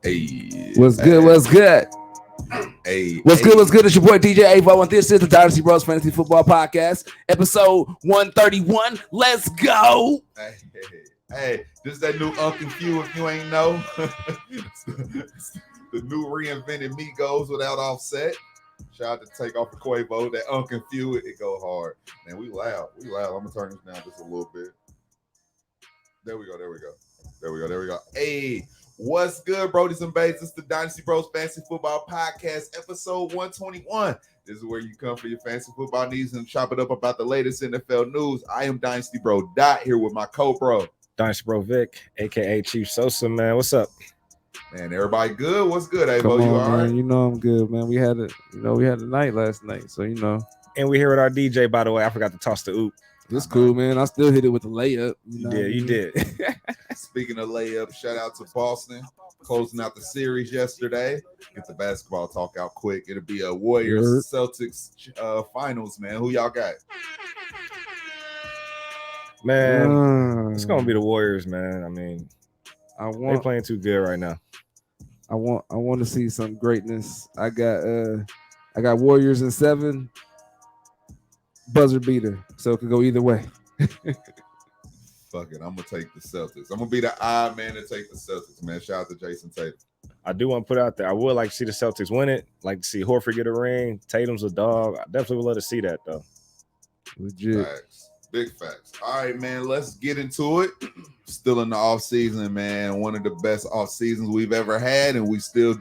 Hey, What's good? What's good? Hey, What's good? What's good? It's your boy DJ Avo, and this is the Dynasty Bros Fantasy Football Podcast, episode 131. Let's go. Hey, this is that new Uncle Q. If you ain't know, the new reinvented Migos without Offset. Shout out to Take Off the Quavo. That Uncle Q, it go hard. Man, we loud. I'm gonna turn this down just a little bit. There we go. Hey, what's good, Brodies and Babes? It's the Dynasty Bros Fantasy Football Podcast, episode 121. This is where you come for your fantasy football needs and chop it up about the latest NFL news. I am Dynasty Bro Dot here with my co-bro, Dynasty Bro Vic, aka Chief Sosa, man. What's up? Man, everybody good? What's good, Avo? Come on, You all man. right? You know I'm good, man. We had a night last night, so And we here with our DJ, by the way. I forgot to toss the oop. it's cool, man. I still hit it with the layup. You did. Speaking of layup, shout out to Boston closing out the series yesterday. Get the basketball talk out quick. It'll be a Warriors Celtics finals, man. Who y'all got? Man, it's gonna be the Warriors, man. I mean, they're playing too good right now. I want to see some greatness. I got Warriors in 7, buzzer beater, so it could go either way. Fuck it, I'm gonna take the Celtics. I'm gonna be the odd man to take the Celtics, man. Shout out to Jason Tatum. I do want to put out there, I would like to see the Celtics win it. Like to see Horford get a ring. Tatum's a dog. I definitely would love to see that, though. Legit. Facts. Big facts. All right, man, let's get into it. Still in the off season, man. One of the best off seasons we've ever had, and we still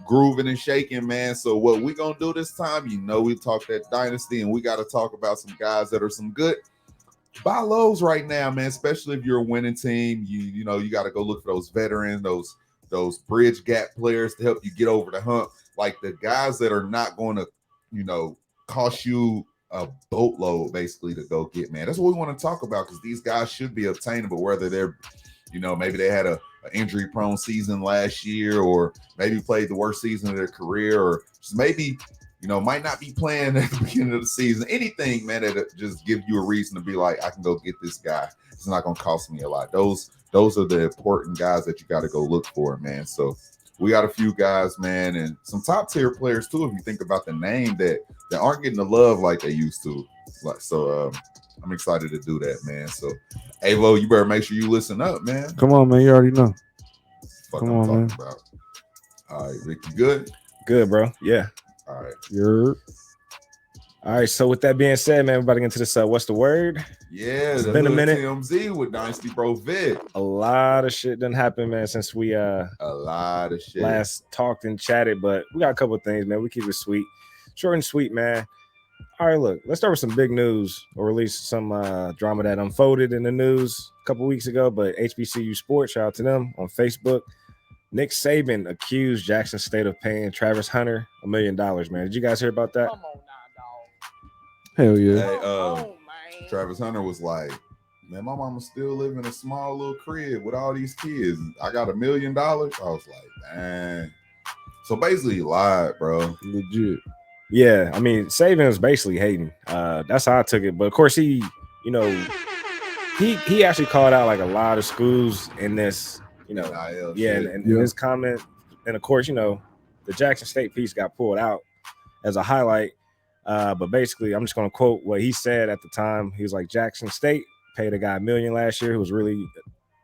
grooving and shaking, man. So what we gonna do this time? We talked that dynasty, and we got to talk about some guys that are some good buy lows right now, man. Especially if you're a winning team, you got to go look for those veterans, those bridge gap players to help you get over the hump, like the guys that are not going to, cost you a boatload basically to go get, man. That's what we want to talk about, because these guys should be obtainable, whether they're, maybe they had a injury prone season last year, or maybe played the worst season of their career, or just maybe, might not be playing at the beginning of the season. Anything, man, that just give you a reason to be like, I can go get this guy. It's not going to cost me a lot. Those are the important guys that you got to go look for, man. So we got a few guys, man, and some top tier players too, if you think about the name that aren't getting the love like they used to. So I'm excited to do that, man. So Avo, you better make sure you listen up, man. Come on, man. You already know. Fuck I'm talking about. All right, Rick, you good? Good, bro. Yeah. All right. All right, so with that being said, man, everybody get into this. What's the word? Yeah, it's been a minute. TMZ with Dynasty Bro Vid. A lot of shit done happened, man, since we a lot of shit last talked and chatted. But we got a couple of things, man. We keep it sweet, short and sweet, man. All right, look, let's start with some big news, or at least some drama that unfolded in the news a couple weeks ago. But HBCU Sports, shout out to them on Facebook. Nick Saban accused Jackson State of paying Travis Hunter $1 million, man. Did you guys hear about that? Come on now, dog. Hell yeah. Hey, Man. Travis Hunter was like, man, my mama still live in a small little crib with all these kids. I got $1 million. I was like, dang. So basically he lied, bro. Legit. Yeah, I mean, Saban was basically hating. That's how I took it. But of course, he actually called out like a lot of schools in this, in his comment. And of course, the Jackson State piece got pulled out as a highlight. But basically, I'm just going to quote what he said at the time. He was like, Jackson State paid a guy $1 million last year who was really,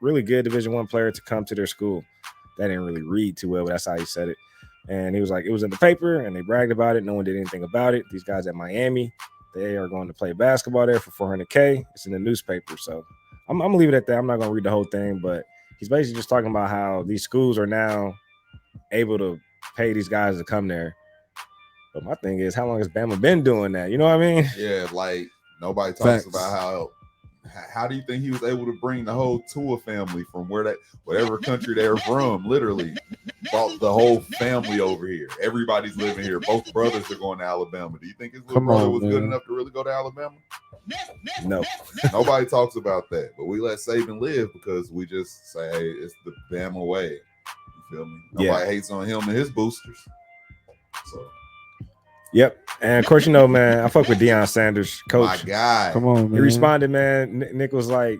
really good Division I player to come to their school. That didn't really read too well, but that's how he said it. And he was like, it was in the paper, and they bragged about it. No one did anything about it. These guys at Miami, they are going to play basketball there for $400K. It's in the newspaper. So I'm going to leave it at that. I'm not going to read the whole thing, but he's basically just talking about how these schools are now able to pay these guys to come there. But my thing is, how long has Bama been doing that? You know what I mean? Yeah, like nobody talks about how do you think he was able to bring the whole Tua family from whatever country they're from, literally brought the whole family over here. Everybody's living here. Both brothers are going to Alabama. Do you think his little brother was good enough to really go to Alabama? No. Nobody talks about that. But we let Saban live because we just say, hey, it's the Bama way. You feel me? Nobody hates on him and his boosters. So yep. And of course, man, I fuck with Deion Sanders, coach. My guy. Come on, man. He responded, man. Nick was like,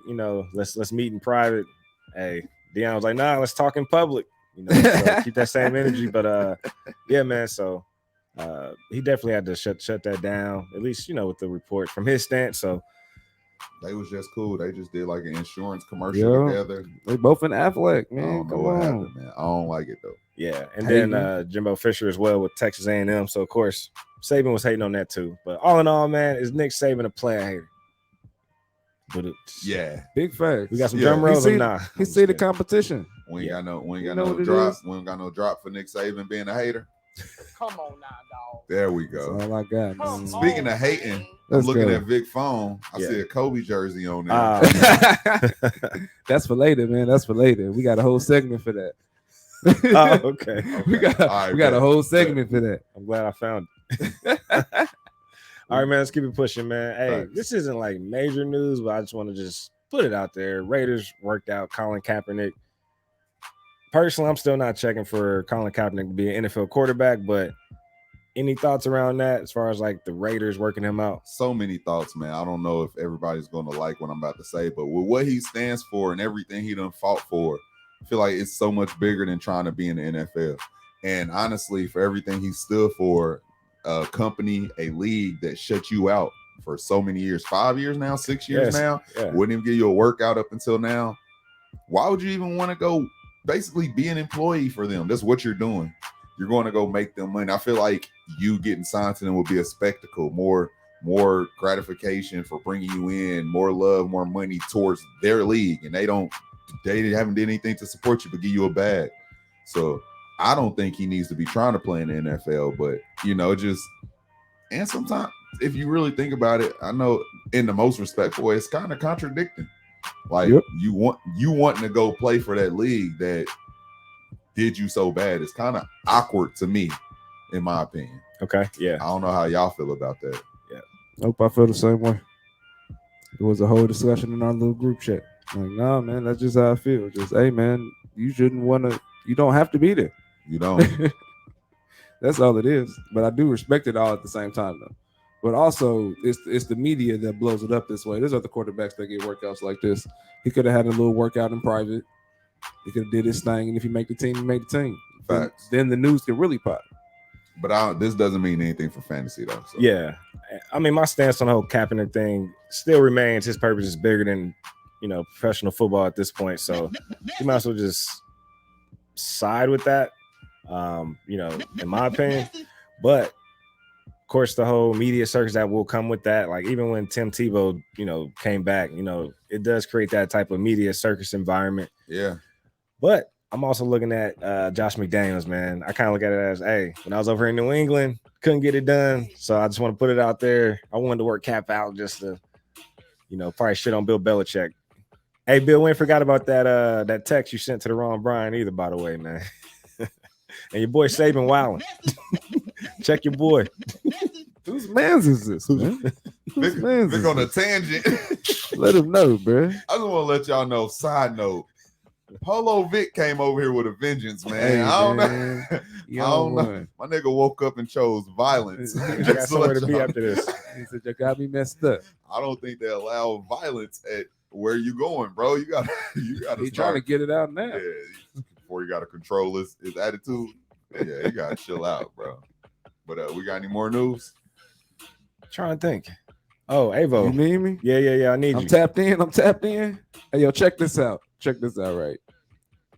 let's meet in private. Hey, Deion was like, nah, let's talk in public. You know, so keep that same energy. But yeah, man. So he definitely had to shut that down. At least, you know, with the report from his stance. So they was just cool. They just did like an insurance commercial together. They both in Affleck, man. I don't know what happened, man. I don't like it though. Yeah, and then Jimbo Fisher as well with Texas A&M. So of course, Saban was hating on that too. But all in all, man, is Nick Saban a player hater? But yeah, big facts. We got some drum rolls. He see the competition. We ain't got no drop. We ain't got no drop for Nick Saban being a hater. Come on now, dog. There we go. That's all I got. Man. Speaking of hating, I'm looking at Vic's phone. I see a Kobe jersey on there. That's for later, man. That's for later. We got a whole segment for that. Okay. We got a whole segment for that. I'm glad I found it. All right, man. Let's keep it pushing, man. Hey, this isn't like major news, but I just want to just put it out there. Raiders worked out Colin Kaepernick. Personally, I'm still not checking for Colin Kaepernick to be an NFL quarterback, but any thoughts around that as far as like the Raiders working him out? So many thoughts, man. I don't know if everybody's going to like what I'm about to say, but with what he stands for and everything he done fought for, I feel like it's so much bigger than trying to be in the NFL. And honestly, for everything he stood for, a company, a league that shut you out for so many years, 5 years now, 6 years now, wouldn't even give you a workout up until now. Why would you even want to go basically be an employee for them? That's what you're doing. You're going to go make them money. I feel like you getting signed to them will be a spectacle, more gratification for bringing you in, more love, more money towards their league. And they haven't did anything to support you but give you a bag. So I don't think he needs to be trying to play in the NFL, but and sometimes if you really think about it, I know in the most respectful way, it's kind of contradicting. Like you wanting to go play for that league that did you so bad. It's kind of awkward to me, in my opinion. Okay. Yeah. I don't know how y'all feel about that. Yeah. Nope, I feel the same way. There was a whole discussion in our little group chat. Like, nah, man, that's just how I feel. Just, hey, man, you don't have to be there. You don't. That's all it is. But I do respect it all at the same time, though. But also, it's the media that blows it up this way. There's other quarterbacks that get workouts like this. He could have had a little workout in private. He could have did his thing, and if he make the team, he made the team. Facts. Then the news could really pop. But this doesn't mean anything for fantasy, though. So. Yeah. I mean, my stance on the whole Kaepernick thing still remains his purpose is bigger than, professional football at this point. So you might as well just side with that, in my opinion. But of course, the whole media circus that will come with that, like even when Tim Tebow, came back, it does create that type of media circus environment. Yeah. But I'm also looking at Josh McDaniels, man. I kind of look at it as, hey, when I was over in New England, couldn't get it done. So I just want to put it out there. I wanted to work Cap out just to, probably shit on Bill Belichick. Hey, Bill, we ain't forgot about that text you sent to the wrong Brian either, by the way, man. And your boy Saban wilding. Check your boy. Whose man's is this, man? Vic on a tangent. Let him know, bro. I just want to let y'all know, side note, Polo Vic came over here with a vengeance, man. Hey, I don't man. know. I don't know. My nigga woke up and chose violence. I got somewhere to be after this. He said, you got me messed up. I don't think they allow violence at where you going, bro. You got He's trying to get it out now. Yeah, before you got to control his attitude. Yeah, you got to chill out, bro. But we got any more news? Trying to think. Oh, Avo. You need me? Yeah. I need you. I'm tapped in. Hey, yo, check this out. Right.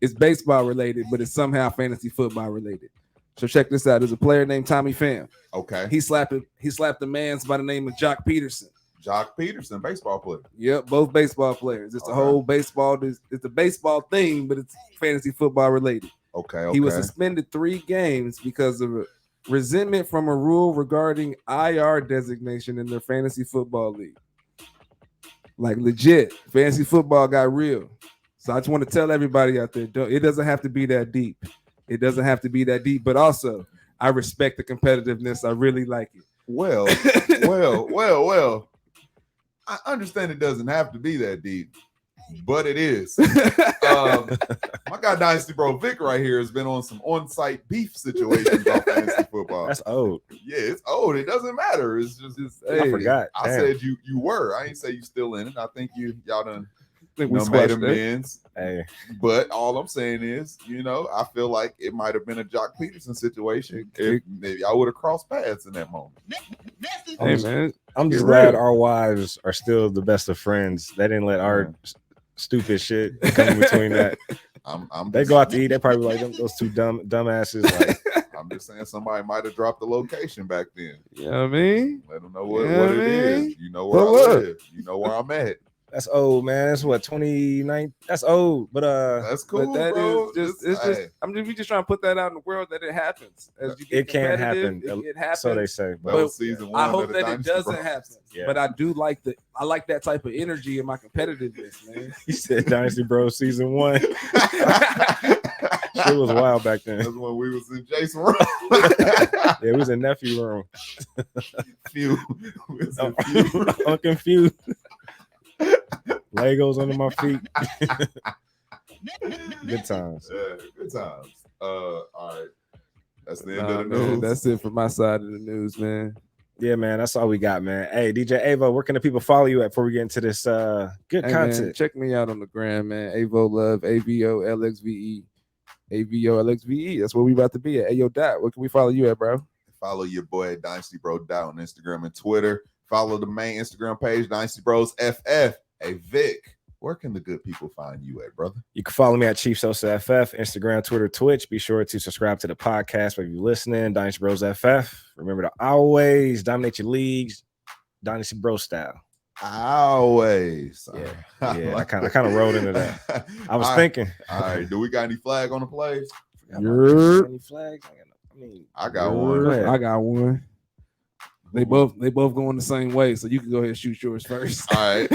It's baseball related, but it's somehow fantasy football related. So check this out. There's a player named Tommy Pham. Okay. He slapped a man's by the name of Jock Peterson. Jock Peterson, baseball player. Yep, both baseball players. It's a whole baseball. It's a baseball thing, but it's fantasy football related. Okay. He was suspended 3 games because of resentment from a rule regarding IR designation in their fantasy football league. Like legit, fantasy football got real. So I just want to tell everybody out there, it doesn't have to be that deep. It doesn't have to be that deep, but also I respect the competitiveness. I really like it. Well. I understand it doesn't have to be that deep, but it is. My guy Dynasty Bro Vic right here has been on some on-site beef situations on fantasy football. That's old. Yeah, it's old. It doesn't matter. It's just I forgot. I said you were. I ain't say you still in it. I think y'all done think we made amends. Hey. But all I'm saying is, I feel like it might have been a Jock Peterson situation if maybe I would have crossed paths in that moment. Hey, man. I'm just glad our wives are still the best of friends. They didn't let our stupid shit come in between that. They go out to eat. They probably like those two dumbasses. Like, I'm just saying somebody might have dropped the location back then. You know what I mean? Let them know what it is. You know where I live. You know where I'm at. That's old, man. That's what 29. That's old, but that's cool, but that bro. It's just. We just trying to put that out in the world that it happens. As you get it can't happen. It happens. So they say. But season one. I hope that it doesn't happen. Yeah. But I do like that type of energy in my competitiveness, man. You said Dynasty Bro season 1. Shit was wild back then. That's when we was in Jason room. Yeah, we was in nephew room. I'm confused. Legos under my feet. Good times. Good times. All right. That's the end of the news. That's it for my side of the news, man. Yeah, man. That's all we got, man. Hey, DJ Avo, where can the people follow you at before we get into this good content? Man, check me out on the gram, man. Avo Love, AVOLXVE. AVOLXVE. That's where we about to be at. Hey, yo, Dot, where can we follow you at, bro? Follow your boy at Dynasty Bro Style on Instagram and Twitter. Follow the main Instagram page, Dynasty Bros FF. Hey, Vic, where can the good people find you at, brother? You can follow me at Chief Sosa FF, Instagram, Twitter, Twitch. Be sure to subscribe to the podcast wherever you're listening. Dynasty Bros FF. Remember to always dominate your leagues. Dynasty Bro Style. Always. Yeah. I kind of rolled into that. I was thinking. All right. Do we got any flag on the plays? Any flags? I got one. I got one. They both going the same way, so you can go ahead and shoot yours first. All right.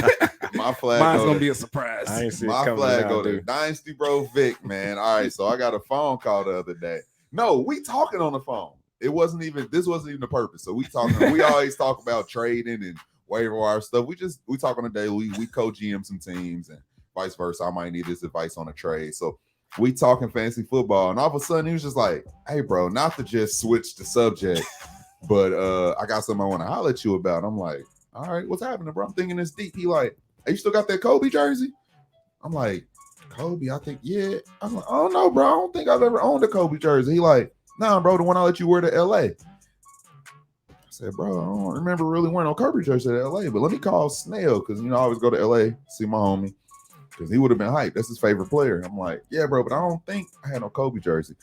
My flag. Mine's gonna be a surprise. I ain't see my flag go to Dynasty Bro Vic, man. All right, so I got a phone call the other day. No, we talking on the phone. This wasn't even the purpose. So we talking. We always talk about trading and waiver wire stuff. We talk on a daily. We co-GM some teams and vice versa. I might need this advice on a trade. So we talking fantasy football, and all of a sudden he was just like, "Hey, bro, not to just switch the subject." But I got something I want to holler at you about. I'm like, all right, what's happening, bro? I'm thinking this deep. He like, hey, you still got that Kobe jersey? I'm like, Kobe? I think, yeah. I'm like, oh no, bro. I don't think I've ever owned a Kobe jersey. He like, nah, bro, the one I let you wear to LA. I said, bro, I don't remember really wearing no Kobe jersey to LA, but let me call Snail because I always go to LA, see my homie. Because he would have been hyped. That's his favorite player. I'm like, yeah, bro, but I don't think I had no Kobe jersey.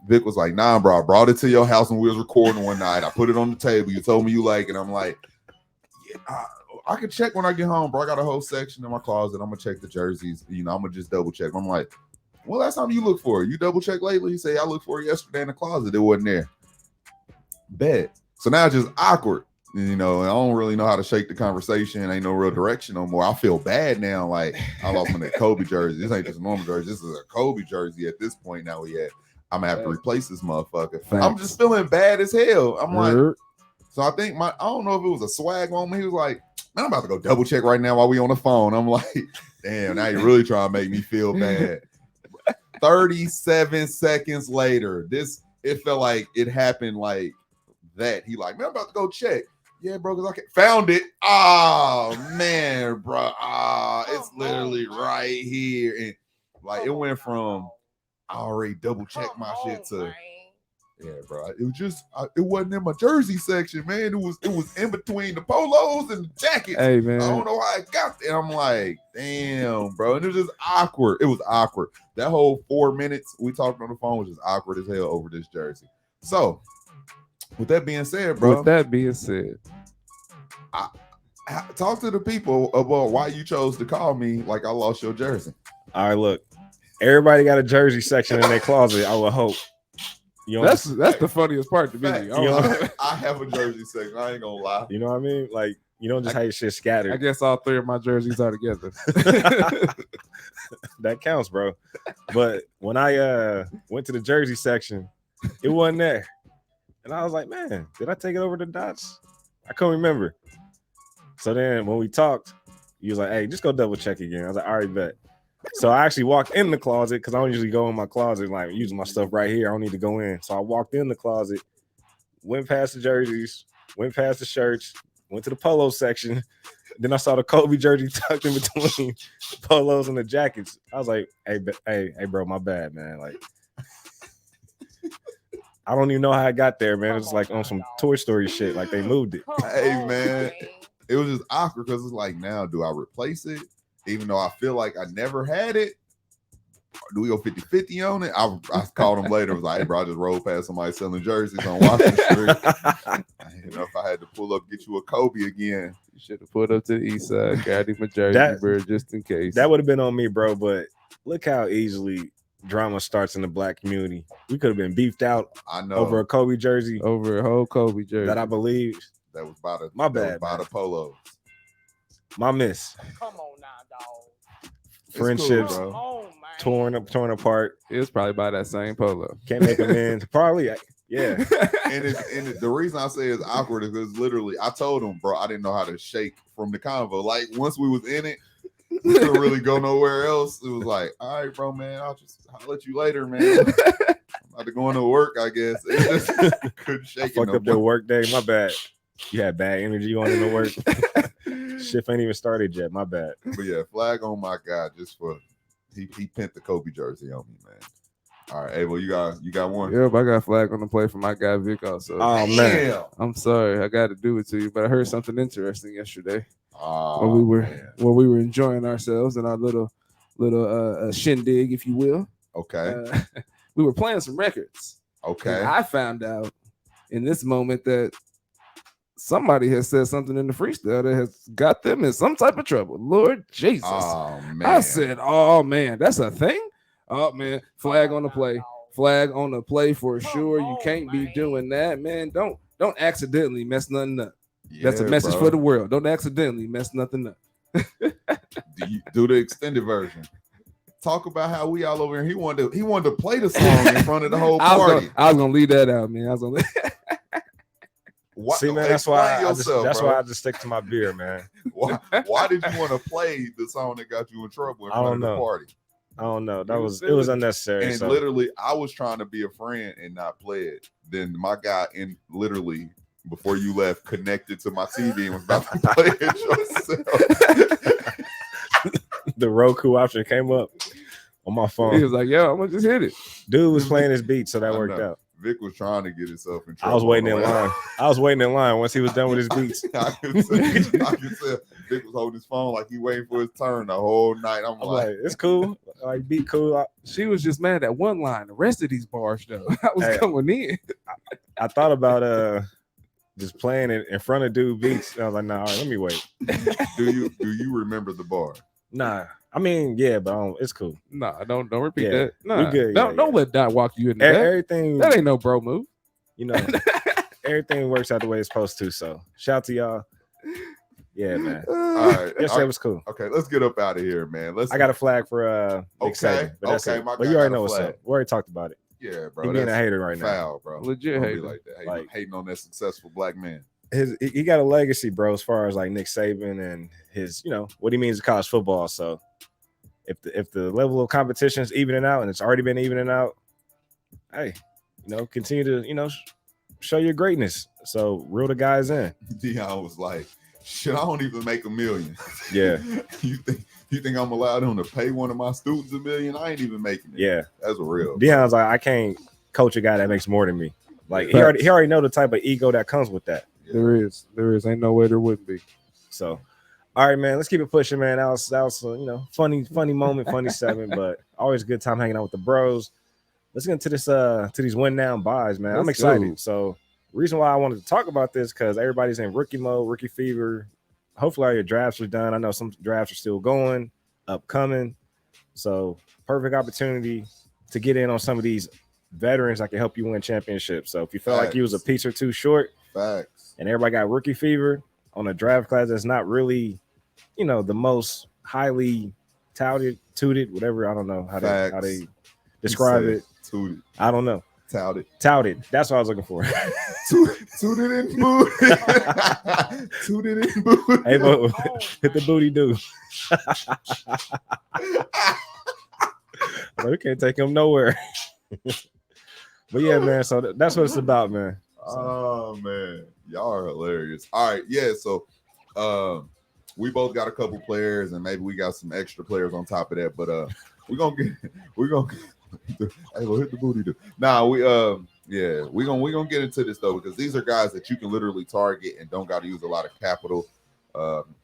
Vic was like, nah, bro, I brought it to your house when we was recording one night. I put it on the table. You told me you like it. I'm like, yeah, I could check when I get home, bro. I got a whole section in my closet. I'm gonna check the jerseys. I'm gonna just double check. I'm like, well, last time you looked for it, you double check lately? He said, I looked for it yesterday in the closet. It wasn't there. Bet. So now it's just awkward. And I don't really know how to shake the conversation. Ain't no real direction no more. I feel bad now. Like I lost my Kobe jersey. This ain't just a normal jersey. This is a Kobe jersey at this point. Now I'm gonna have to replace this motherfucker. Thanks. I'm just feeling bad as hell. I'm like, so I think I don't know if it was a swag moment. He was like, man, I'm about to go double check right now while we on the phone. I'm like, damn, now you're really trying to make me feel bad. 37 seconds later, it felt like it happened like that. He like, man, I'm about to go check. Yeah, bro, because I found it. Oh, man, bro. It's literally right here. And like it went from I already double checked my shit to yeah, bro. It was just it wasn't in my jersey section, man. It was in between the polos and the jackets. Hey, man. I don't know how I got there. I'm like, damn, bro. And it was just awkward. It was awkward. That whole 4 minutes we talked on the phone was just awkward as hell over this jersey. So with that being said, bro. I talk to the people about why you chose to call me like I lost your jersey. All right, look. Everybody got a jersey section in their closet, I would hope. That's the funniest part to me. I have a jersey section. I ain't gonna lie. You know what I mean? Like, you don't just have your shit scattered. I guess all 3 of my jerseys are together. That counts, bro. But when I went to the jersey section, it wasn't there. And I was like, man, did I take it over to Dots? I couldn't remember. So then when we talked, he was like, hey, just go double check again. I was like, all right, bet. So I actually walked in the closet because I don't usually go in my closet, like using my stuff right here. I don't need to go in. So I walked in the closet, went past the jerseys, went past the shirts, went to the polo section. Then I saw the Kobe jersey tucked in between the polos and the jackets. I was like, hey, bro, my bad, man. Like, I don't even know how I got there, man. It was like on some Toy Story shit. Like they moved it. Hey, man, it was just awkward because it's like, now do I replace it? Even though I feel like I never had it. Do we go 50-50 on it? I called him later. I was like, hey, bro, I just rolled past somebody selling jerseys on Washington Street. You know, if I had to pull up, get you a Kobe again. You should have pulled up to the east side, got him a jersey, bro, just in case. That would have been on me, bro. But look how easily drama starts in the black community. We could have been beefed out. I know, over a Kobe jersey, over a whole Kobe jersey that I believe that was by the bad, the polo. My miss. Come on now, dog. Friendships Cool, torn apart. It was probably by that same polo. Can't make amends. Probably, yeah. and the reason I say it's awkward is because literally I told him, bro, I didn't know how to shake from the convo. Like once we was in it, we couldn't really go nowhere else. It was like, all right, bro, man, I'll let you later, man. I'm about to go into work, I guess. It just couldn't shake it. Fucked up their work day. My bad. You had bad energy going into work. Shift ain't even started yet. My bad. But yeah, flag on my guy just for he pinned the Kobe jersey on me, man. All right, Abel, you got one. Yep, I got flag on the play for my guy Vic also. Oh man, I'm sorry, I got to do it to you, but I heard something interesting yesterday when we were enjoying ourselves in our little shindig, if you will. Okay, we were playing some records. Okay, and I found out in this moment that somebody has said something in the freestyle that has got them in some type of trouble. Lord Jesus. Oh, man. I said, oh, man, that's a thing? Oh, man, flag on the play. Flag on the play for sure. You can't be doing that, man. Don't accidentally mess nothing up. Yeah, that's a message for the world. Don't accidentally mess nothing up. do the extended version. Talk about how we all over here. He wanted to play the song in front of the whole party. I was gonna leave that out, man. See, man, that's why I just stick to my beer, man. Why did you want to play the song that got you in trouble in front of the party? I don't know. It was unnecessary. And literally, I was trying to be a friend and not play it. Then my guy literally before you left connected to my TV and was about to play it yourself. The Roku option came up on my phone. He was like, "Yo, I'm gonna just hit it." Dude was playing his beat, so that worked out. Vic was trying to get himself in trouble. I was waiting in line once he was done with his beats. I could tell Vic was holding his phone like he waiting for his turn the whole night. I'm like, it's cool. Like, beat cool. She was just mad at one line. The rest of these bars, though, I was going in. I thought about just playing it in front of dude beats. I was like, nah, all right, let me wait. Do you remember the bar? Nah. I mean, yeah, but it's cool. Nah, don't repeat that. Nah, we good. Don't let Dot walk you into that. Everything. That ain't no bro move. You know, everything works out the way it's supposed to. So shout out to y'all. Yeah, man. All right. Yesterday was cool. Okay, let's get up out of here, man. I got a flag for Nick Saban, but that's it. But you already know what's up. We already talked about it. Yeah, bro. He being a hater right now, bro. Legit hater like that. Hating on that successful black man. He got a legacy, bro, as far as like Nick Saban and his, what he means to college football. So if the level of competition is evening out, and it's already been evening out, hey, continue to show your greatness. So reel the guys in. Dion was like, shit, I don't even make $1 million. Yeah. You think I'm allowed him to pay one of my students $1 million? I ain't even making it. Yeah, that's real. Dion's like, I can't coach a guy that makes more than me. Like he already know the type of ego that comes with that. Yeah. There is. Ain't no way there wouldn't be. So, all right, man. Let's keep it pushing, man. That was funny moment, funny segment, but always a good time hanging out with the bros. Let's get into this to these win now buys, man. I'm excited. Go. So, reason why I wanted to talk about this because everybody's in rookie mode, rookie fever. Hopefully, all your drafts are done. I know some drafts are still going, upcoming. So, perfect opportunity to get in on some of these veterans that can help you win championships. So, if you felt like you was a piece or two short, and everybody got rookie fever on a draft class that's not really, the most highly touted, whatever. I don't know how they describe it. Tooted. I don't know. Touted. That's what I was looking for. Tooted and booted. Tooted and booted. Hey, bro, hit the booty dude. We can't take him nowhere. But yeah, man. So that's what it's about, man. Oh man, Y'all are hilarious. All right, yeah. So, we both got a couple players, and maybe we got some extra players on top of that. But we're gonna hey, well, hit the booty do. Nah, we're gonna get into this though, because these are guys that you can literally target and don't got to use a lot of capital.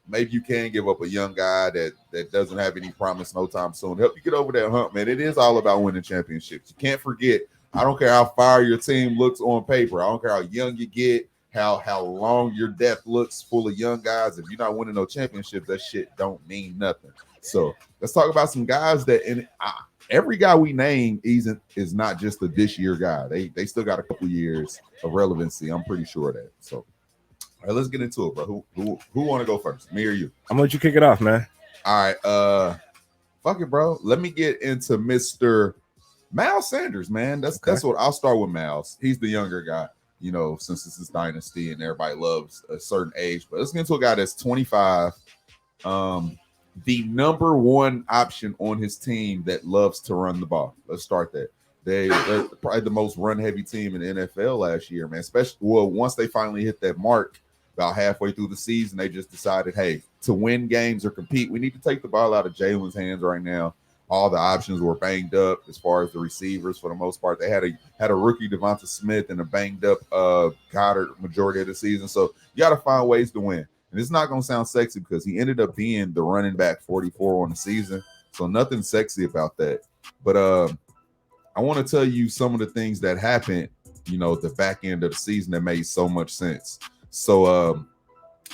Maybe you can give up a young guy that doesn't have any promise no time soon. Help you get over that hump, man. It is all about winning championships. You can't forget. I don't care how far your team looks on paper. I don't care how young you get, how long your depth looks full of young guys. If you're not winning no championships, that shit don't mean nothing. So let's talk about some guys that every guy we name is not just a this year guy. They still got a couple years of relevancy. I'm pretty sure of that. So all right, let's get into it, bro. Who want to go first? Me or you? I'm gonna let you kick it off, man. All right. Fuck it, bro. Let me get into Mr. Miles Sanders, man. That's what I'll start with. Miles. He's the younger guy, you know, since this is Dynasty and everybody loves a certain age. But let's get into a guy that's 25. The number one option on his team that loves to run the ball. Let's start that. They're probably the most run-heavy team in the NFL last year, man. Especially, once they finally hit that mark about halfway through the season, they just decided, hey, to win games or compete, we need to take the ball out of Jalen's hands right now. All the options were banged up as far as the receivers for the most part. They had a rookie Devonta Smith and a banged up Goddard majority of the season. So you got to find ways to win. And it's not going to sound sexy because he ended up being the running back 44 on the season. So nothing sexy about that. But I want to tell you some of the things that happened, you know, the back end of the season that made so much sense. So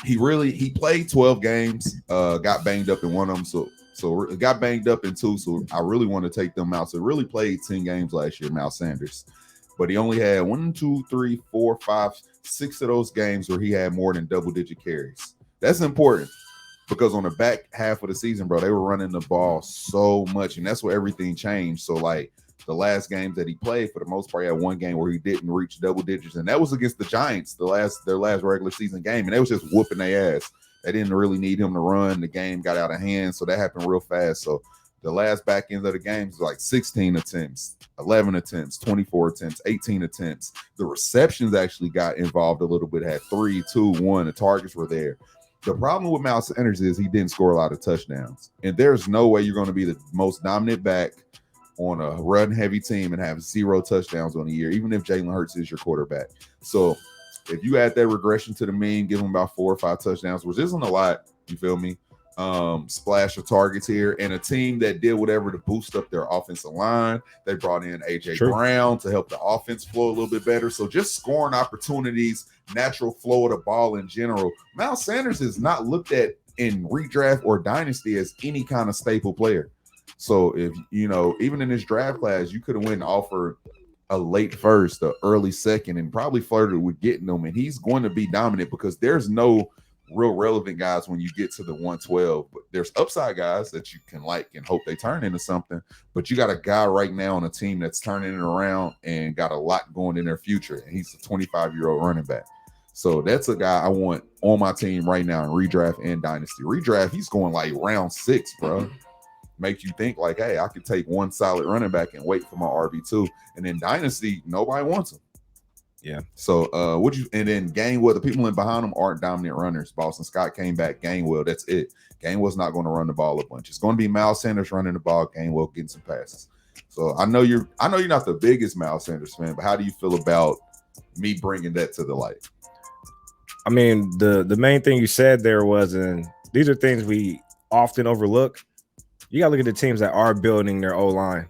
he played 12 games, got banged up in one of them. So it got banged up in two. So I really want to take them out. So really played 10 games last year, Miles Sanders. But he only had 1, 2, 3, 4, 5, 6 of those games where he had more than double-digit carries. That's important because on the back half of the season, bro, they were running the ball so much, and that's where everything changed. So, like, the last games that he played, for the most part, he had one game where he didn't reach double digits, and that was against the Giants, their last regular season game, and they was just whooping their ass. They didn't really need him to run. The game got out of hand, so that happened real fast. So the last back end of the game was like 16 attempts, 11 attempts, 24 attempts, 18 attempts. The receptions actually got involved a little bit, had 3, 2, 1. The targets were there. The problem with Miles Sanders is he didn't score a lot of touchdowns. And there's no way you're going to be the most dominant back on a run-heavy team and have 0 touchdowns on the year, even if Jalen Hurts is your quarterback. So if you add that regression to the mean, give him about 4 or 5 touchdowns, which isn't a lot, you feel me? Splash of targets here, and a team that did whatever to boost up their offensive line. They brought in AJ Brown to help the offense flow a little bit better. So just scoring opportunities, natural flow of the ball in general. Miles Sanders is not looked at in redraft or dynasty as any kind of staple player. So if you know, even in this draft class, you could have went and offered a late first, a early second, and probably flirted with getting them. And he's going to be dominant because there's no real relevant guys when you get to the 112, but there's upside guys that you can like and hope they turn into something. But you got a guy right now on a team that's turning it around and got a lot going in their future, and he's a 25-year-old running back. So that's a guy I want on my team right now in redraft and dynasty. Redraft, he's going like round 6, bro. Make you think like, hey, I could take one solid running back and wait for my RB2. And then dynasty, nobody wants him. Yeah. So and then Gainwell, the people in behind him aren't dominant runners. Boston Scott came back. Gainwell, that's it. Gainwell's not going to run the ball a bunch. It's going to be Miles Sanders running the ball, Gainwell getting some passes. So I know you're not the biggest Miles Sanders fan, but how do you feel about me bringing that to the light? I mean, the main thing you said there was, and these are things we often overlook. You got to look at the teams that are building their O-line.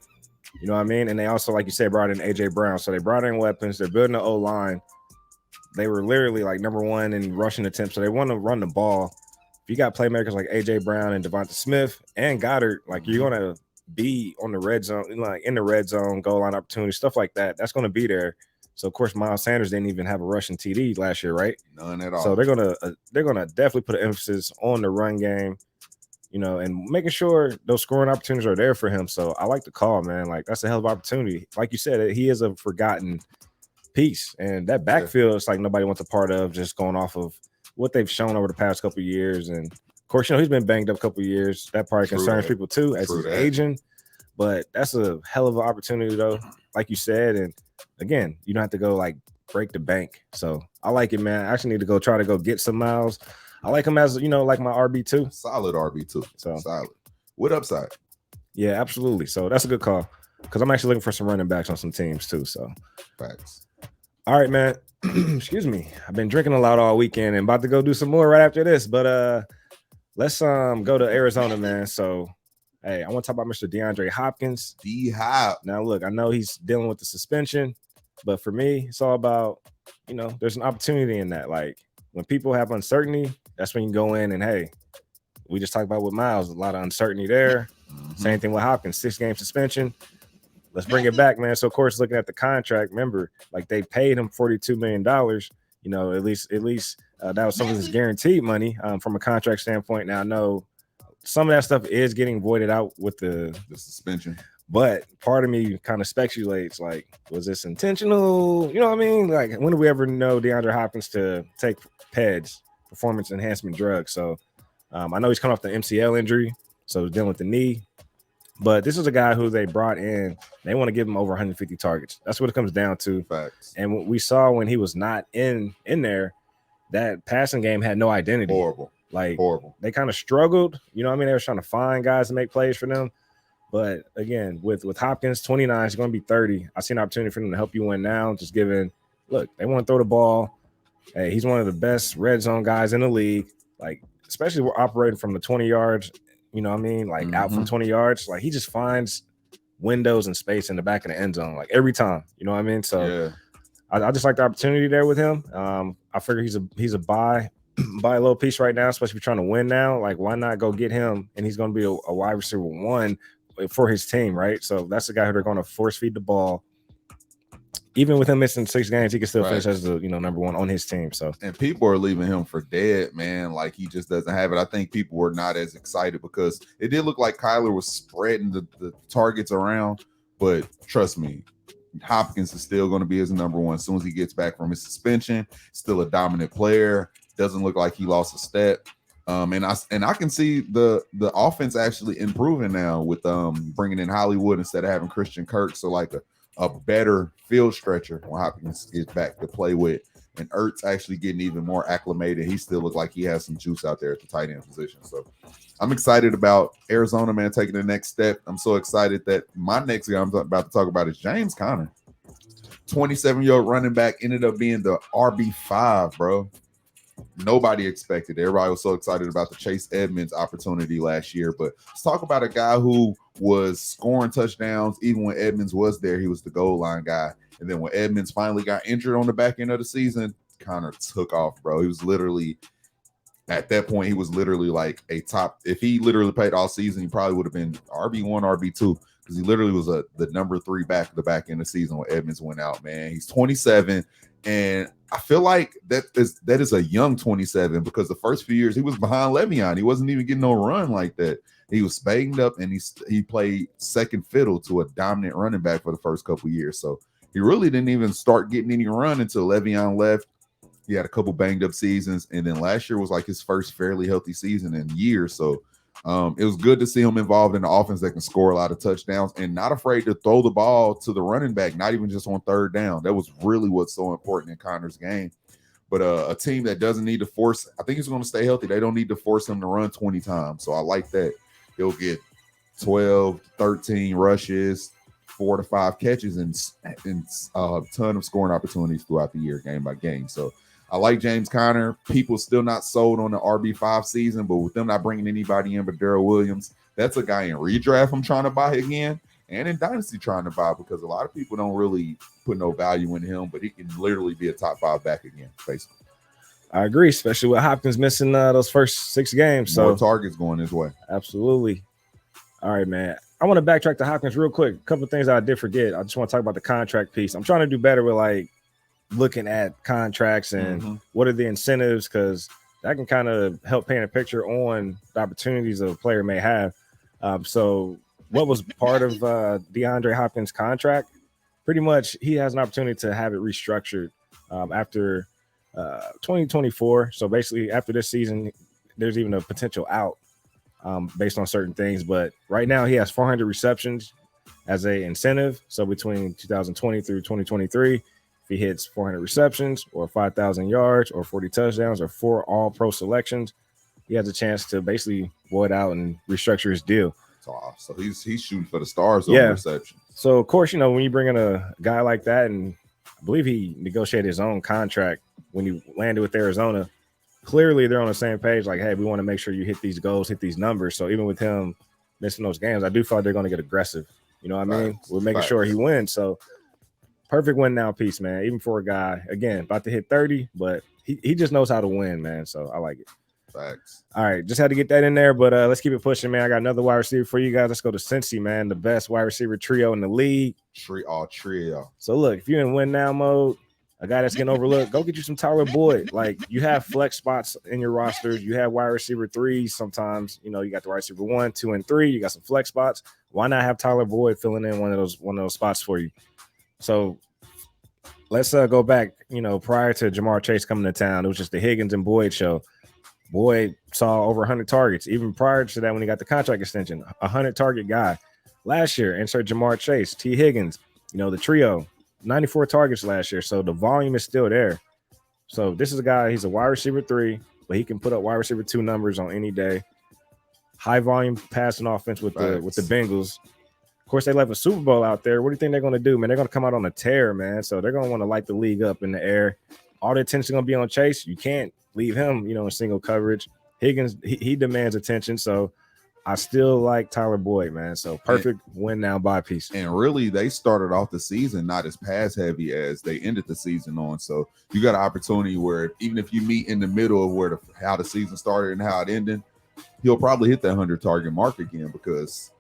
You know what I mean? And they also, like you said, brought in AJ Brown. So they brought in weapons. They're building the O-line. They were literally like number one in rushing attempts. So they want to run the ball. If you got playmakers like AJ Brown and Devonta Smith and Goddard, like you're going to be on the red zone, like in the red zone, goal line opportunity, stuff like that. That's going to be there. So of course, Miles Sanders didn't even have a rushing TD last year, right? None at all. So they're gonna definitely put an emphasis on the run game, you know, and making sure those scoring opportunities are there for him. So I like the call, man. Like that's a hell of an opportunity. Like you said, he is a forgotten piece, and that backfield is like nobody wants a part of. Just going off of what they've shown over the past couple of years, and of course, you know, he's been banged up a couple of years. That probably concerns people too as he's aging. But that's a hell of an opportunity, though. Like you said, and again, you don't have to go like break the bank. So I like it, man. I actually need to try to get some miles. I like him as, like my RB2. Solid RB2. So solid. With upside. Yeah, absolutely. So that's a good call because I'm actually looking for some running backs on some teams too. So facts. All right, man. Excuse me. I've been drinking a lot all weekend and about to go do some more right after this. But let's go to Arizona, man. So hey, I want to talk about Mr. DeAndre Hopkins. D-Hop. Now, look, I know he's dealing with the suspension, but for me, it's all about, there's an opportunity in that. Like when people have uncertainty, that's when you go in and hey, we just talked about with Miles, a lot of uncertainty there. Same thing with Hopkins, 6-game suspension. Let's bring it back, man. So, of course, looking at the contract, remember, like they paid him $42 million. At least that was some of his guaranteed money from a contract standpoint. Now, I know some of that stuff is getting voided out with the suspension. But part of me kind of speculates, like, was this intentional? You know what I mean? Like, when do we ever know DeAndre Hopkins to take PEDs, performance enhancement drugs? So, I know he's coming off the MCL injury, so he's dealing with the knee. But this is a guy who they brought in. They want to give him over 150 targets. That's what it comes down to. Facts. And what we saw when he was not in there, that passing game had no identity. Horrible. They kind of struggled. You know what I mean? They were trying to find guys to make plays for them. But again, with Hopkins, 29, he's going to be 30. I see an opportunity for them to help you win now. Just given, look, they want to throw the ball. Hey, he's one of the best red zone guys in the league. Like, especially we're operating from the 20 yards. You know what I mean? Like out from 20 yards. Like he just finds windows and space in the back of the end zone, like every time. You know what I mean? So yeah. I just like the opportunity there with him. I figure he's a buy a little piece right now, especially if you're trying to win now. Like, why not go get him? And he's going to be a wide receiver 1 for his team, right? So that's the guy who they're going to force feed the ball. Even with him missing 6 games, he can still finish as the number 1 on his team. So, and people are leaving him for dead, man. Like he just doesn't have it. I think people were not as excited because it did look like Kyler was spreading the targets around. But trust me, Hopkins is still going to be his number 1 as soon as he gets back from his suspension. Still a dominant player. Doesn't look like he lost a step. And I can see the offense actually improving now with bringing in Hollywood instead of having Christian Kirk. So like a better field stretcher when Hopkins gets back to play with, and Ertz actually getting even more acclimated. He still looks like he has some juice out there at the tight end position. So I'm excited about Arizona, man, taking the next step. I'm so excited that my next guy I'm about to talk about is James Conner. 27-year-old running back, ended up being the RB5, bro. Nobody expected it. Everybody was so excited about the Chase Edmonds opportunity last year. But let's talk about a guy who was scoring touchdowns. Even when Edmonds was there, he was the goal line guy. And then when Edmonds finally got injured on the back end of the season, Connor took off, bro. He was literally, at that point, he was literally like a top. If he literally played all season, he probably would have been RB1, RB2, because he literally was the number 3 back at the back end of the season when Edmonds went out, man. He's 27. And I feel like that is a young 27 because the first few years he was behind Le'Veon. He wasn't even getting no run like that. He was banged up and he played second fiddle to a dominant running back for the first couple of years. So he really didn't even start getting any run until Le'Veon left. He had a couple banged up seasons, and then last year was like his first fairly healthy season in years. So it was good to see him involved in the offense that can score a lot of touchdowns and not afraid to throw the ball to the running back, not even just on third down. That was really what's so important in Connor's game. But a team that doesn't need to force, I think he's going to stay healthy. They don't need to force him to run 20 times. So I like that. He'll get 12, 13 rushes, 4 to 5 catches, and a ton of scoring opportunities throughout the year, game by game. So I like James Conner. People still not sold on the RB5 season, but with them not bringing anybody in but Darrell Williams, that's a guy in redraft I'm trying to buy again, and in Dynasty trying to buy, because a lot of people don't really put no value in him, but he can literally be a top 5 back again, basically. I agree, especially with Hopkins missing those first 6 games. More targets going his way. Absolutely. All right, man. I want to backtrack to Hopkins real quick. A couple of things I did forget. I just want to talk about the contract piece. I'm trying to do better with like looking at contracts and what are the incentives, because that can kind of help paint a picture on the opportunities a player may have. So what was part of DeAndre Hopkins' contract? Pretty much he has an opportunity to have it restructured after 2024. So basically after this season, there's even a potential out based on certain things. But right now he has 400 receptions as a incentive. So between 2020 through 2023, he hits 400 receptions or 5,000 yards or 40 touchdowns or 4 all-pro selections, he has a chance to basically void out and restructure his deal. So he's shooting for the stars on reception. So, of course, when you bring in a guy like that, and I believe he negotiated his own contract when he landed with Arizona, clearly they're on the same page. Like, hey, we want to make sure you hit these goals, hit these numbers. So even with him missing those games, I do feel like they're going to get aggressive. You know what I mean? We're making sure he wins. So perfect win now piece, man. Even for a guy, again, about to hit 30, but he just knows how to win, man. So I like it. Facts. All right, just had to get that in there, but let's keep it pushing, man. I got another wide receiver for you guys. Let's go to Cincy, man, the best wide receiver trio in the league. Trio. So look, if you're in win now mode, a guy that's getting overlooked, go get you some Tyler Boyd. Like, you have flex spots in your rosters. You have wide receiver 3s sometimes. You got the wide receiver 1, 2, and 3. You got some flex spots. Why not have Tyler Boyd filling in one of those spots for you? So let's go back. Prior to Jamar Chase coming to town, it was just the Higgins and Boyd show. Boyd saw over 100 targets. Even prior to that, when he got the contract extension, 100 target guy. Last year, insert Jamar Chase, T. Higgins, the trio, 94 targets last year. So the volume is still there. So this is a guy, he's a wide receiver 3, but he can put up wide receiver 2 numbers on any day. High volume passing offense with the Bengals. Of course, they left a Super Bowl out there. What do you think they're going to do, man? They're going to come out on a tear, man. So they're going to want to light the league up in the air. All the attention going to be on Chase. You can't leave him, in single coverage. Higgins, he demands attention. So I still like Tyler Boyd, man. So perfect win now buy piece. And really, they started off the season not as pass heavy as they ended the season on. So you got an opportunity where even if you meet in the middle of how the season started and how it ended, he'll probably hit that 100 target mark again because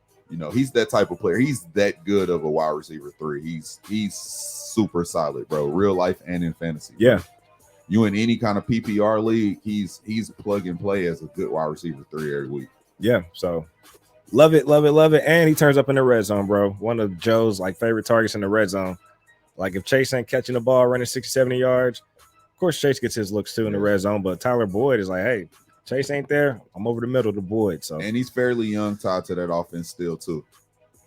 he's that type of player. He's that good of a wide receiver 3. He's super solid, bro. Real life and in fantasy. Yeah. Bro. You in any kind of PPR league, he's plug and play as a good wide receiver 3 every week. Yeah, so love it. And he turns up in the red zone, bro. One of Joe's favorite targets in the red zone. Like, if Chase ain't catching the ball running 60, 70 yards, of course Chase gets his looks too in the red zone, but Tyler Boyd is like, hey, Chase ain't there, I'm over the middle to Boyd. So, and he's fairly young, tied to that offense still too.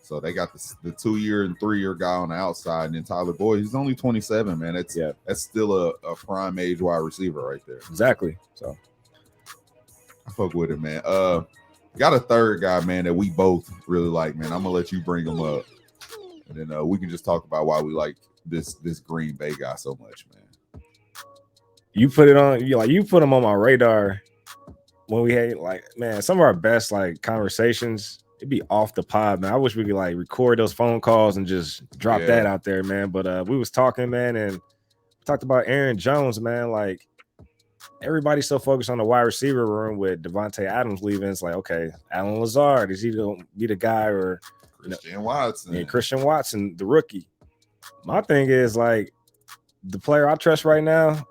So they got the 2-year and 3-year guy on the outside, and then Tyler Boyd, he's only 27, man. That's still a prime age wide receiver right there. Exactly. So I fuck with it, man. Got a third guy, man, that we both really like, man. I'm gonna let you bring him up, and then we can just talk about why we like this Green Bay guy so much, man. You put it on, you put him on my radar when we had some of our best conversations. It'd be off the pod, man. I wish we could record those phone calls and just drop that out there, man. But we was talking, man, and talked about Aaron Jones, man. Everybody's so focused on the wide receiver room with Devontae Adams leaving. It's like, okay, Alan Lazard, is he gonna be the guy, or Christian Watson? Yeah, Christian Watson, the rookie. My thing is the player I trust right now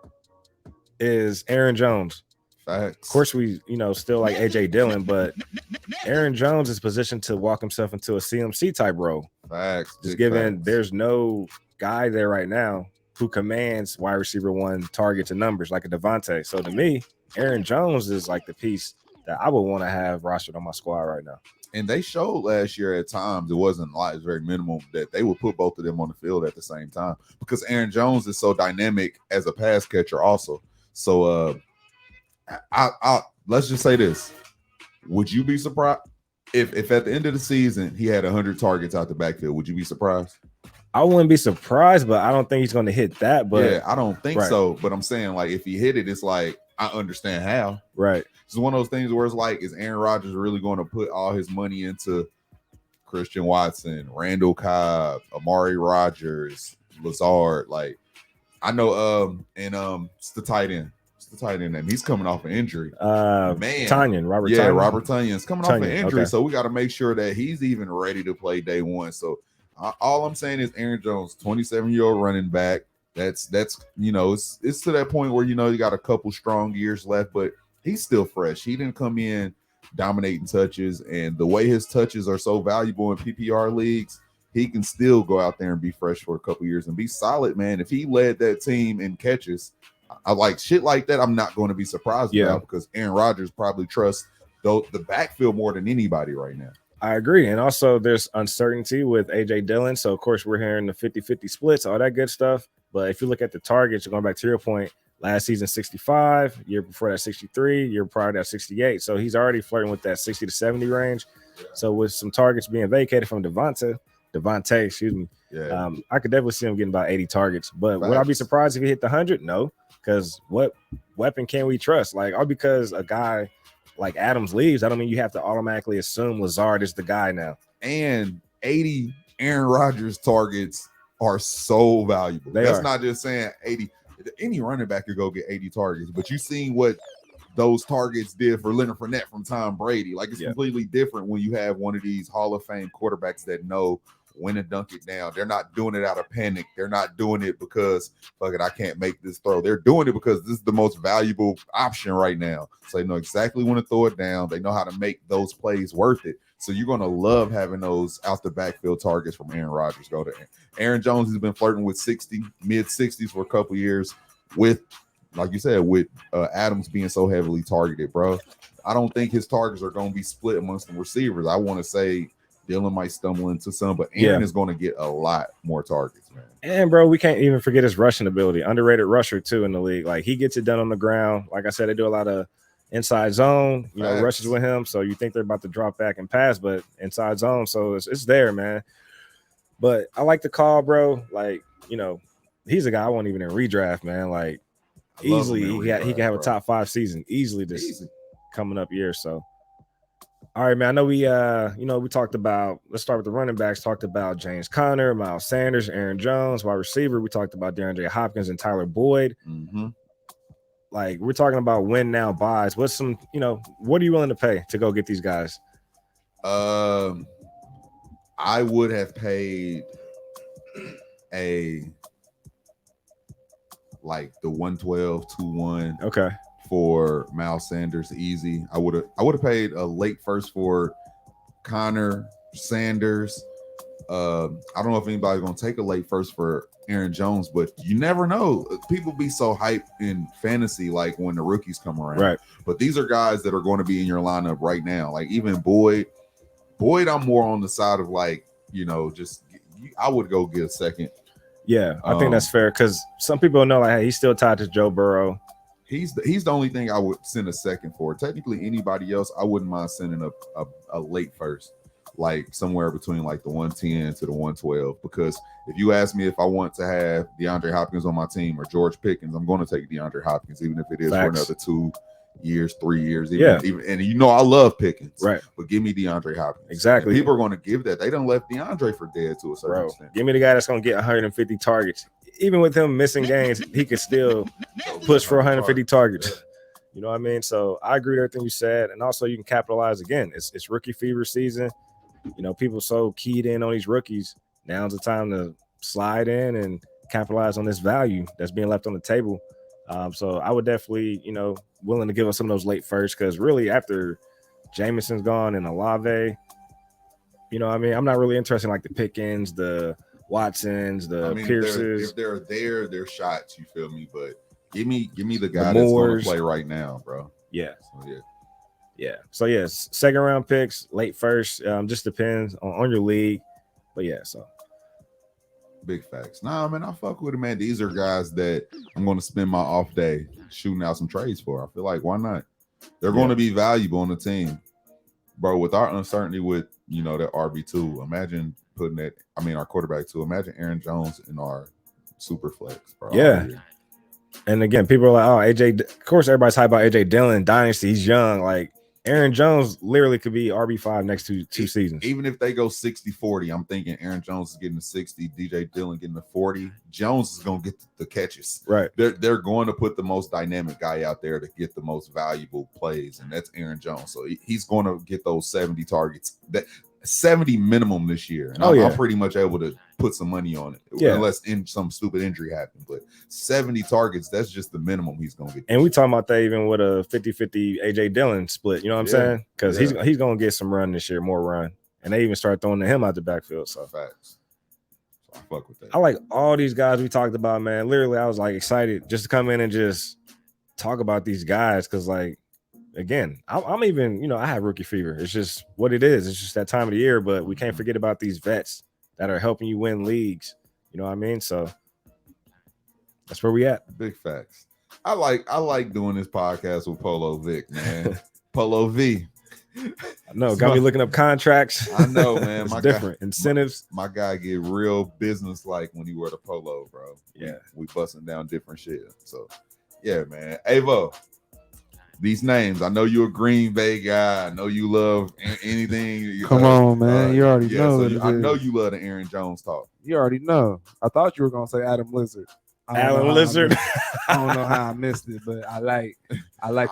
is Aaron Jones. Facts. Of course, we still like AJ Dillon, but Aaron Jones is positioned to walk himself into a CMC type role. Facts. Just given there's no guy there right now who commands wide receiver 1 targets and numbers like a Devontae. So to me, Aaron Jones is the piece that I would want to have rostered on my squad right now. And they showed last year at times, it wasn't it's very minimal, that they would put both of them on the field at the same time because Aaron Jones is so dynamic as a pass catcher also. So I let's just say this. Would you be surprised if at the end of the season he had 100 targets out the backfield? Would you be surprised? I wouldn't be surprised, but I don't think he's going to hit that. But yeah, I don't think so. But I'm saying if he hit it, it's I understand how. Right. It's one of those things where it's is Aaron Rodgers really going to put all his money into Christian Watson, Randall Cobb, Amari Rodgers, Lazard? I know it's the tight end. The tight end name. He's coming off an injury. Man, Tanyan, Robert. Yeah, Tanyan. Robert Tanyan's coming off an injury, okay. So we got to make sure that he's even ready to play day one. So all I'm saying is Aaron Jones, 27-year-old running back. That's it's to that point where you got a couple strong years left, but he's still fresh. He didn't come in dominating touches, and the way his touches are so valuable in PPR leagues, he can still go out there and be fresh for a couple years and be solid, man. If he led that team in catches, I like shit like that. I'm not going to be surprised about because Aaron Rodgers probably trusts the backfield more than anybody right now. I agree. And also there's uncertainty with AJ Dillon. So of course we're hearing the 50-50 splits, all that good stuff. But if you look at the targets, going back to your point, last season 65, year before that 63, year prior to that 68. So he's already flirting with that 60 to 70 range. So with some targets being vacated from Devontae, excuse me. Yeah. I could definitely see him getting about 80 targets. But would I be surprised if he hit the 100? No, because what weapon can we trust? Like, all because a guy like Adams leaves, I don't mean you have to automatically assume Lazard is the guy now. And 80 Aaron Rodgers targets are so valuable. That's not just saying 80. Any running back could go get 80 targets, but you seen what those targets did for Leonard Fournette from Tom Brady. Like, it's completely different when you have one of these Hall of Fame quarterbacks that know when to dunk it down. They're not doing it out of panic. They're not doing it because, fuck it, I can't make this throw. They're doing it because this is the most valuable option right now. So they know exactly when to throw it down. They know how to make those plays worth it. So you're going to love having those out the backfield targets from Aaron Rodgers go to Aaron Jones. Has been flirting with 60, mid 60s for a couple years with, like you said, with Adams being so heavily targeted, bro. I don't think his targets are going to be split amongst the receivers. I want to say Dylan might stumble into some, but Aaron is going to get a lot more targets, man. And, bro, we can't even forget his rushing ability. Underrated rusher, too, in the league. Like, he gets it done on the ground. Like I said, they do a lot of inside zone, rushes with him. So you think they're about to drop back and pass, but inside zone. So it's there, man. But I like the call, bro. Like, he's a guy I won't even in redraft, man. Like, easily he can have a top 5 season easily this coming up year. So, all right, man. I know we talked about, let's start with the running backs. Talked about James Conner, Miles Sanders, Aaron Jones. Wide receiver, we talked about DeAndre Hopkins and Tyler Boyd. Mm-hmm. Like, we're talking about win now buys. What's some, what are you willing to pay to go get these guys? I would have paid the 112, 2-1. Okay. For Miles Sanders, easy. I would have paid a late first for Connor Sanders. I don't know if anybody's gonna take a late first for Aaron Jones, but you never know. People be so hyped in fantasy, like when the rookies come around. Right. But these are guys that are going to be in your lineup right now. Like even Boyd, I'm more on the side of I would go get a second. Yeah, I think that's fair because some people know hey, he's still tied to Joe Burrow. He's the only thing I would send a second for. Technically, anybody else, I wouldn't mind sending a late first, like somewhere between the 110 to the 112. Because if you ask me if I want to have DeAndre Hopkins on my team or George Pickens, I'm going to take DeAndre Hopkins, even if it is for another 2 years, 3 years. Even, and I love Pickens, right? But give me DeAndre Hopkins. Exactly. And people are going to give that. They don't left DeAndre for dead to a certain extent. Give me the guy that's going to get 150 targets. Even with him missing games, he could still push for 150 targets. You know what I mean? So I agree with everything you said. And also you can capitalize again. It's rookie fever season. People so keyed in on these rookies. Now's the time to slide in and capitalize on this value that's being left on the table. So I would definitely, willing to give us some of those late first because really after Jameson's gone and Olave, I'm not really interested in the Pickens, the Watsons, the Pierces. If they're there, they're shots. You feel me? But give me the guy that's going to play right now, bro. Yeah. So yes, second round picks, late first. Just depends on your league. But yeah, so big facts. Nah, man, I fuck with it, man. These are guys that I'm going to spend my off day shooting out some trades for. I feel like why not? They're going to be valuable on the team, bro. With our uncertainty with that RB2, imagine putting that. Our quarterback too. Imagine Aaron Jones in our super flex, bro. Yeah. And again, people are like, "Oh, AJ." Of course, everybody's hyped about AJ Dillon, Dynasty. He's young. Like Aaron Jones, literally could be RB5 next to 2 seasons. Even if they go 60-40, I'm thinking Aaron Jones is getting the 60, DJ Dillon getting the 40. Jones is gonna get the catches. Right. They're going to put the most dynamic guy out there to get the most valuable plays, and that's Aaron Jones. So he's going to get those 70 targets. That 70 minimum this year. And I'm pretty much able to put some money on it. Unless some stupid injury happens. But 70 targets, that's just the minimum he's going to get. And we talking about that even with a 50-50 AJ Dillon split. You know what I'm saying? Because he's going to get some run this year, more run. And they even start throwing him out the backfield. So facts. So I fuck with that. I like all these guys we talked about, man. Literally, I was excited just to come in and just talk about these guys because again, I'm even, I have rookie fever. It's just what it is. It's just that time of the year, but we can't forget about these vets that are helping you win leagues. You know what I mean? So That's where we at. Big facts. I like doing this podcast with Polo Vic, man. Polo V. No, got me looking up contracts. I know, man. It's different incentives. My guy get real business like when he wear the polo, bro. Yeah, we busting down different shit. So, yeah, man. Avo, these names. I know you're a Green Bay guy. I know you love anything. Come on, man. You already know. So I know you love the Aaron Jones talk. You already know. I thought you were gonna say Adam Lizard. Alan Lizard. I don't know how I missed it, but I like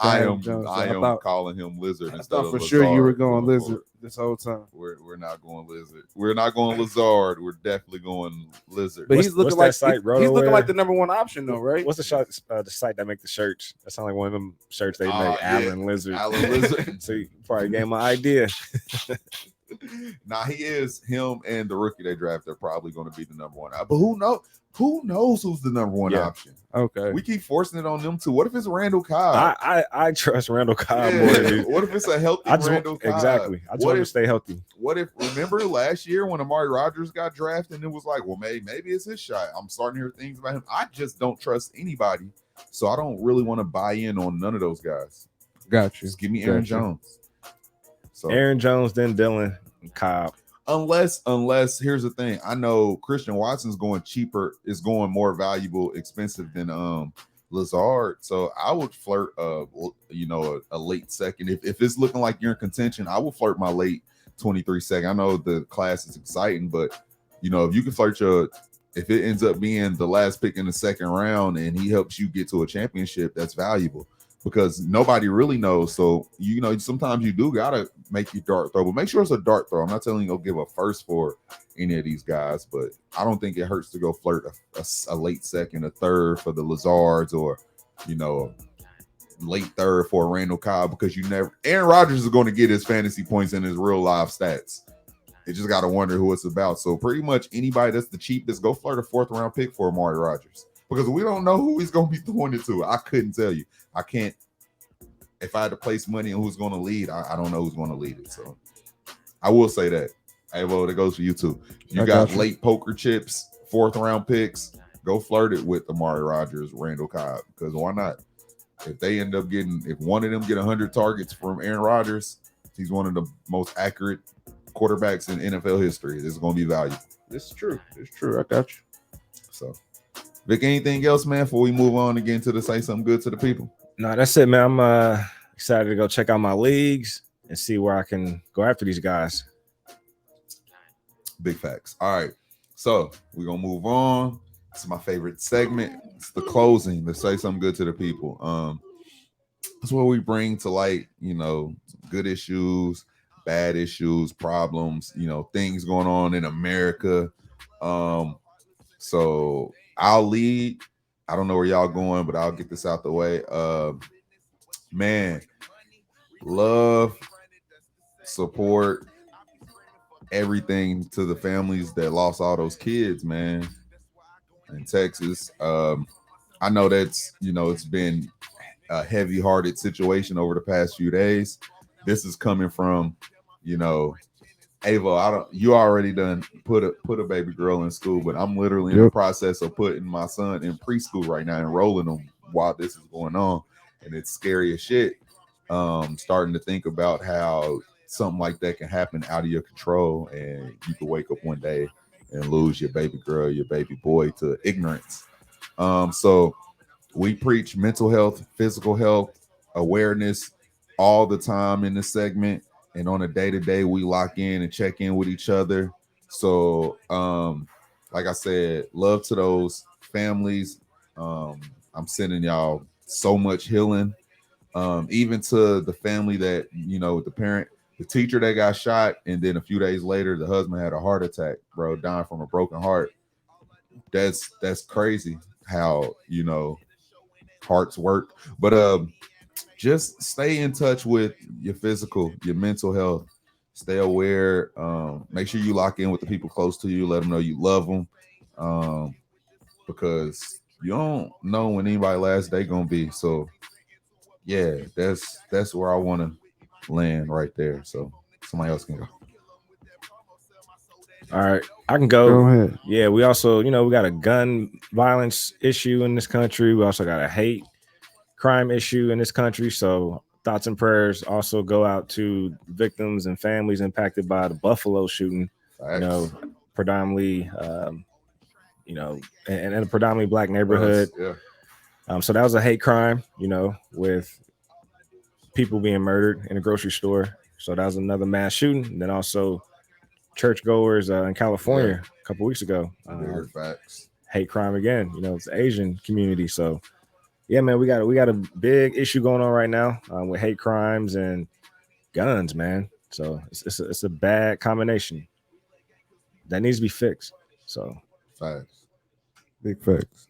Adam Jones. So I am calling him Lizard. I thought for sure you were going Lizard this whole time. We're not going Lizard. We're not going Lazard. We're definitely going Lizard. But he's looking like he's looking like the number one option though, right? What's the site that make the shirts? That sounds like one of them shirts they make. Alan Lizard. Alan Lizard. So you probably gave my idea. Nah, him and the rookie they drafted are probably going to be the number one. But who knows? Who knows who's the number one option? Okay. We keep forcing it on them too. What if it's Randall Cobb? I trust Randall Cobb more than you. What if it's a healthy Randall Cobb? Exactly. I just want him to stay healthy. What if, remember last year when Amari Rodgers got drafted and it was like, well, maybe it's his shot. I'm starting to hear things about him. I just don't trust anybody. So I don't really want to buy in on none of those guys. Gotcha. Just give me Aaron Jones. So Aaron Jones, then Dylan and Cobb. Unless here's the thing, I know Christian Watson's going cheaper, is going more valuable, expensive than Lazard. So I would flirt a late second. If it's looking like you're in contention, I will flirt my late 23 second. I know the class is exciting, but if you can flirt if it ends up being the last pick in the second round and he helps you get to a championship, that's valuable. Because nobody really knows. So, sometimes you do got to make your dart throw. But make sure it's a dart throw. I'm not telling you to go give a first for any of these guys. But I don't think it hurts to go flirt a late second, a third for the Lazards or, late third for a Randall Cobb. Because Aaron Rodgers is going to get his fantasy points in his real live stats. You just got to wonder who it's about. So pretty much anybody that's the cheapest, go flirt a fourth round pick for Amari Rodgers. Because we don't know who he's going to be throwing it to. I couldn't tell you. I can't. If I had to place money on who's going to lead, I don't know who's going to lead it. So I will say that. Hey, well, that goes for you too. You got late poker chips, fourth round picks. Go flirt it with Amari Rodgers, Randall Cobb. Because why not? If they end up if one of them get 100 targets from Aaron Rodgers, he's one of the most accurate quarterbacks in NFL history. This is going to be valuable. This is true. It's true. I got you. So. Vic, anything else, man, before we move on again to say something good to the people? No, that's it, man. I'm excited to go check out my leagues and see where I can go after these guys. Big facts. All right. So we're going to move on. It's my favorite segment. It's the closing to say something good to the people. That's what we bring to light, good issues, bad issues, problems, things going on in America. So I'll lead. I don't know where y'all going, but I'll get this out the way. Man, love, support, everything to the families that lost all those kids, man, in Texas. I know that's, it's been a heavy-hearted situation over the past few days. This is coming from, Ava, you already done put a baby girl in school, but I'm literally in the process of putting my son in preschool right now, enrolling him while this is going on, and it's scary as shit. Starting to think about how something like that can happen out of your control, and you can wake up one day and lose your baby girl, your baby boy to ignorance. So we preach mental health, physical health, awareness all the time in this segment. And on a day-to-day, we lock in and check in with each other. So, like I said, love to those families. I'm sending y'all so much healing. Even to the family that, the parent, the teacher that got shot, and then a few days later, the husband had a heart attack, bro, dying from a broken heart. That's crazy how, hearts work. But just stay in touch with your physical, your mental health. Stay aware. Make sure you lock in with the people close to you. Let them know you love them, because you don't know when anybody's last day gonna be. So, yeah, that's where I want to land right there. So somebody else can go. All right, I can go. Go ahead. Yeah, we also, we got a gun violence issue in this country. We also got a hate crime issue in this country. So thoughts and prayers also go out to victims and families impacted by the Buffalo shooting. Predominantly, in a predominantly black neighborhood. So that was a hate crime, with people being murdered in a grocery store. So that was another mass shooting. And then also churchgoers in California a couple weeks ago. Hate crime again. It's the Asian community. So yeah, man, we got a big issue going on right now with hate crimes and guns, man. So it's a bad combination that needs to be fixed. So facts, big facts.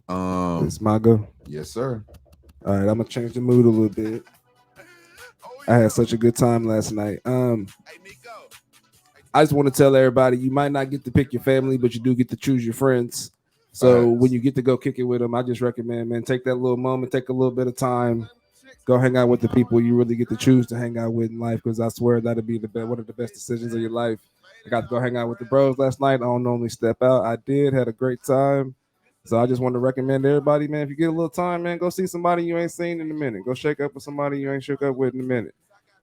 It's my go. Yes, sir. All right, I'm gonna change the mood a little bit. I had such a good time last night. I just want to tell everybody, you might not get to pick your family, but you do get to choose your friends. So when you get to go kick it with them, I just recommend, man, take that little moment, take a little bit of time, go hang out with the people you really get to choose to hang out with in life. Because I swear that'll be one of the best decisions of your life. I got to go hang out with the bros last night. I don't normally step out. I did, had a great time. So I just want to recommend everybody, man, if you get a little time, man, go see somebody you ain't seen in a minute. Go shake up with somebody you ain't shook up with in a minute.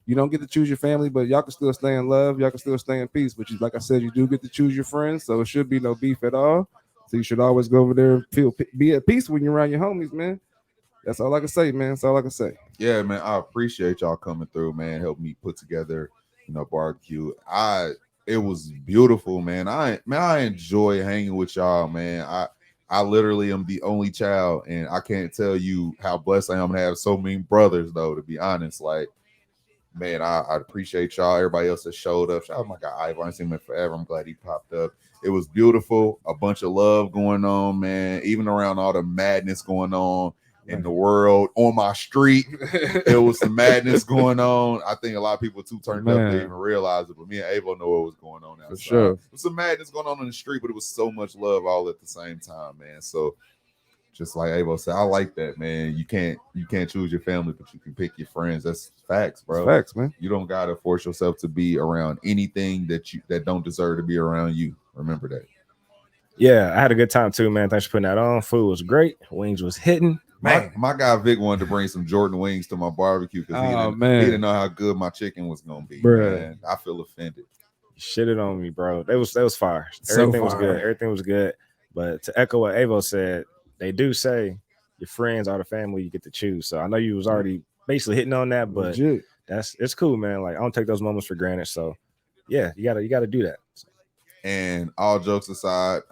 You don't get to choose your family, but y'all can still stay in love. Y'all can still stay in peace. But like I said, you do get to choose your friends. So it should be no beef at all. So you should always go over there and be at peace when you're around your homies, man. That's all I can say, man. That's all I can say. Yeah, man. I appreciate y'all coming through, man. Help me put together, barbecue. It was beautiful, man. I enjoy hanging with y'all, man. I literally am the only child, and I can't tell you how blessed I am to have so many brothers, though, to be honest. Like, man, I appreciate y'all. Everybody else that showed up. Shout out my guy Ivor. I ain't seen him in forever. I'm glad he popped up. It was beautiful. A bunch of love going on, man. Even around all the madness going on in the world, on my street, there was some madness going on. I think a lot of people too turned up to even realize it, but me and Avo know what was going on outside. For sure. There was some madness going on in the street, but it was so much love all at the same time, man. So just like Avo said, I like that, man. You can't choose your family, but you can pick your friends. That's facts, bro. That's facts, man. You don't gotta force yourself to be around anything that don't deserve to be around you. Remember that. Yeah, I had a good time too, man. Thanks for putting that on. Food was great. Wings was hitting. My guy Vic wanted to bring some Jordan wings to my barbecue because he didn't know how good my chicken was gonna be. Man, I feel offended. Shitted on me, bro. That was fire. Everything was good. Everything was good. But to echo what Avo said, they do say your friends are the family you get to choose. So I know you was already basically hitting on that, but it's cool, man. Like I don't take those moments for granted. So yeah, you gotta do that. And all jokes aside,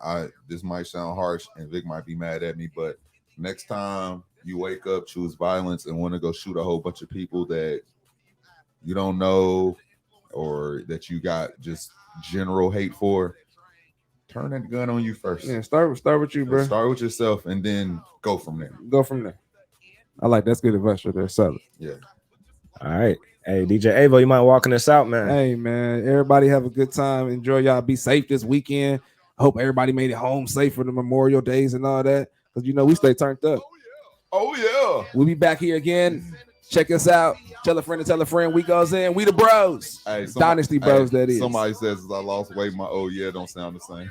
this might sound harsh and Vic might be mad at me, but next time you wake up, choose violence, and want to go shoot a whole bunch of people that you don't know or that you got just general hate for, turn that gun on you first. Yeah, start with you, bro. Start with yourself and then go from there. I like that's good advice right there. Solid. Yeah. All right. Hey, DJ Avo, you mind walking us out, man? Hey, man. Everybody have a good time. Enjoy y'all. Be safe this weekend. I hope everybody made it home safe for the Memorial Days and all that. Because, we stay turned up. Oh, yeah. We'll be back here again. Check us out. Tell a friend to tell a friend. We goes in. We the bros. Hey, Dynasty Bros, that is. Somebody says I lost weight. My yeah don't sound the same.